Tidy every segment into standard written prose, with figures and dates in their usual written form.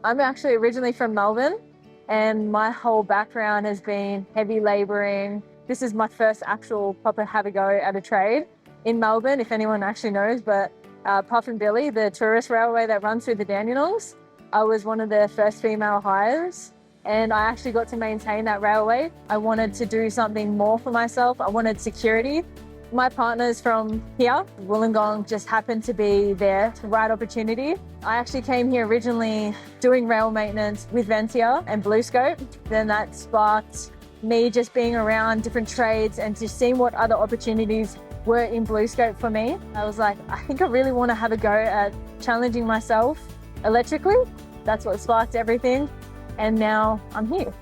I'm actually originally from Melbourne, and my whole background has been heavy labouring. This is my first actual proper have a go at a trade in Melbourne, if anyone actually knows, but Puff and Billy, the tourist railway that runs through the Dandenongs, I was one of the first female hires, and I actually got to maintain that railway. I wanted to do something more for myself. I wanted security. My partner's from here. Wollongong just happened to be there, the right opportunity. I actually came here originally doing rail maintenance with Ventia and BlueScope. Then that sparked me just being around different trades and just seeing what other opportunities were in BlueScope for me. I was like, I think I really want to have a go at challenging myself electrically. That's what sparked everything. And now I'm here.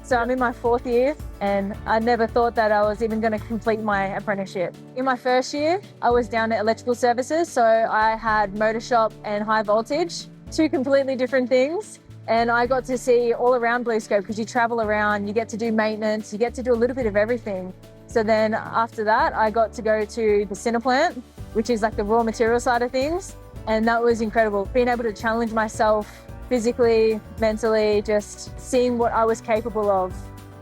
So I'm in my 4th year, and I never thought that I was even going to complete my apprenticeship. In my first year, I was down at electrical services. So I had motor shop and high voltage, 2 completely different things. And I got to see all around BlueScope because you travel around, you get to do maintenance, you get to do a little bit of everything. So then after that, I got to go to the Center plant, which is like the raw material side of things. And that was incredible, being able to challenge myself physically, mentally, just seeing what I was capable of.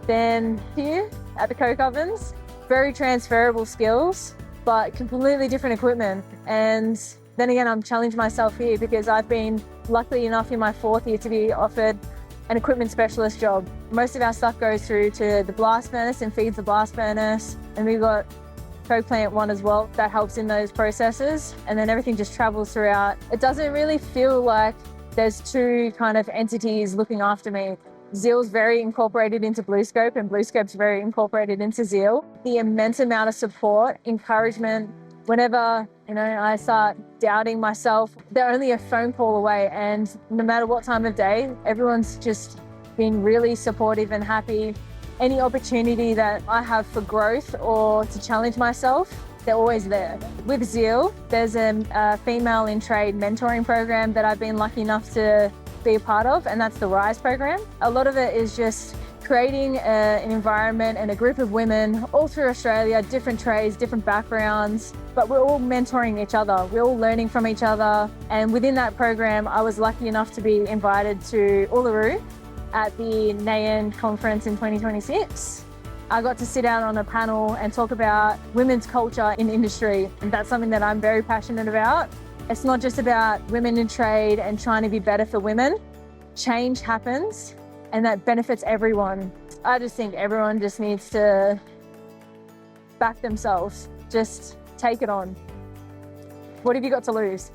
Then here at the coke ovens, very transferable skills, but completely different equipment. And then again, I'm challenging myself here because I've been lucky enough in my 4th year to be offered an equipment specialist job. Most of our stuff goes through to the blast furnace and feeds the blast furnace. And we've got coke plant 1 as well that helps in those processes. And then everything just travels throughout. It doesn't really feel like there's 2 kind of entities looking after me. Zeal's very incorporated into BlueScope, and BlueScope's very incorporated into Zeal. The immense amount of support, encouragement, whenever I start doubting myself, they're only a phone call away, and no matter what time of day, everyone's just been really supportive and happy. Any opportunity that I have for growth or to challenge myself, they're always there. With Zeal, there's a female in trade mentoring program that I've been lucky enough to be a part of, and that's the RISE program. A lot of it is just creating an environment and a group of women all through Australia, different trades, different backgrounds, but we're all mentoring each other. We're all learning from each other. And within that program, I was lucky enough to be invited to Uluru at the NAEN conference in 2026. I got to sit down on a panel and talk about women's culture in industry. And that's something that I'm very passionate about. It's not just about women in trade and trying to be better for women. Change happens and that benefits everyone. I just think everyone just needs to back themselves. Just take it on. What have you got to lose?